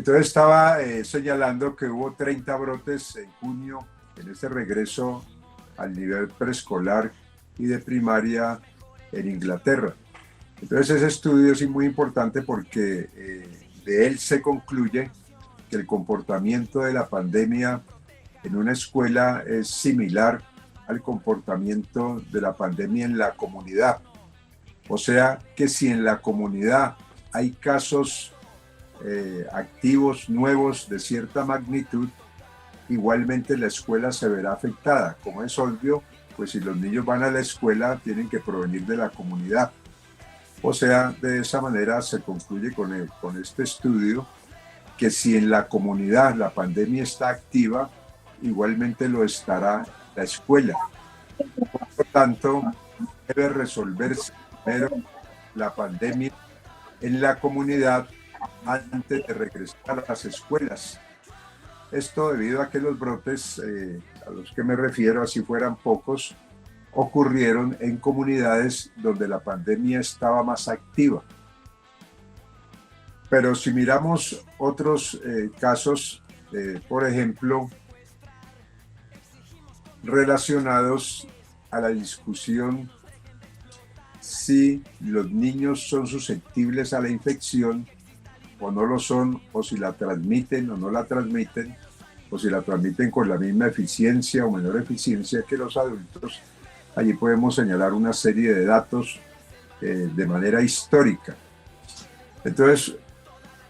Entonces estaba señalando que hubo 30 brotes en junio en este regreso al nivel preescolar y de primaria en Inglaterra. Entonces ese estudio es muy importante porque de él se concluye que el comportamiento de la pandemia en una escuela es similar al comportamiento de la pandemia en la comunidad. O sea que si en la comunidad hay casos activos nuevos de cierta magnitud, igualmente la escuela se verá afectada. Como es obvio, pues si los niños van a la escuela tienen que provenir de la comunidad. O sea, de esa manera se concluye con este estudio que si en la comunidad la pandemia está activa, igualmente lo estará la escuela. Por lo tanto, debe resolverse primero la pandemia en la comunidad antes de regresar a las escuelas. Esto debido a que los brotes a los que me refiero, así fueran pocos, ocurrieron en comunidades donde la pandemia estaba más activa. Pero si miramos otros casos, por ejemplo, relacionados a la discusión si los niños son susceptibles a la infección o no lo son, o si la transmiten o no la transmiten, o si la transmiten con la misma eficiencia o menor eficiencia que los adultos, allí podemos señalar una serie de datos de manera histórica. Entonces,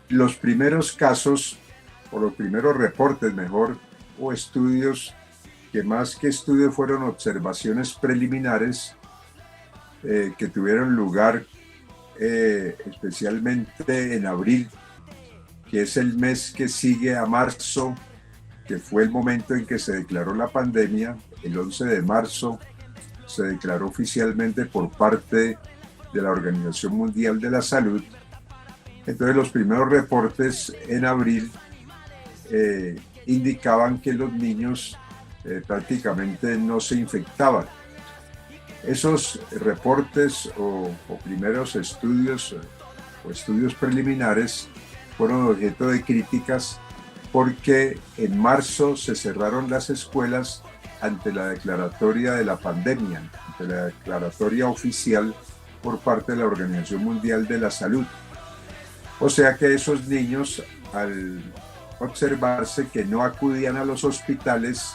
los primeros casos, o los primeros reportes mejor, o estudios, que más que estudios fueron observaciones preliminares que tuvieron lugar especialmente en abril, que es el mes que sigue a marzo, que fue el momento en que se declaró la pandemia. El 11 de marzo se declaró oficialmente por parte de la Organización Mundial de la Salud. Entonces los primeros reportes en abril indicaban que los niños prácticamente no se infectaban. Esos reportes o primeros estudios o estudios preliminares fueron objeto de críticas porque en marzo se cerraron las escuelas ante la declaratoria de la pandemia, ante la declaratoria oficial por parte de la Organización Mundial de la Salud. O sea que esos niños, al observarse que no acudían a los hospitales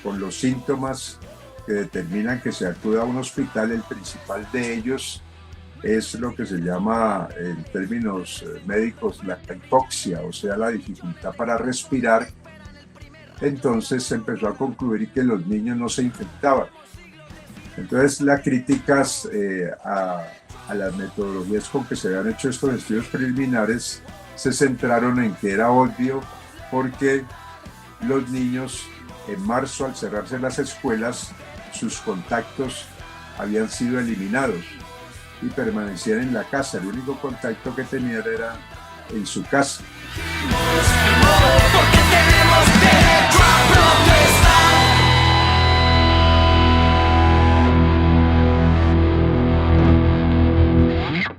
con los síntomas que determinan que se acuda a un hospital, el principal de ellos es lo que se llama en términos médicos la hipoxia, o sea, la dificultad para respirar. Entonces se empezó a concluir que los niños no se infectaban. Entonces las críticas a las metodologías con que se habían hecho estos estudios preliminares se centraron en que era obvio porque los niños en marzo, al cerrarse las escuelas, sus contactos habían sido eliminados y permanecían en la casa. El único contacto que tenían era en su casa. Porque tenemos que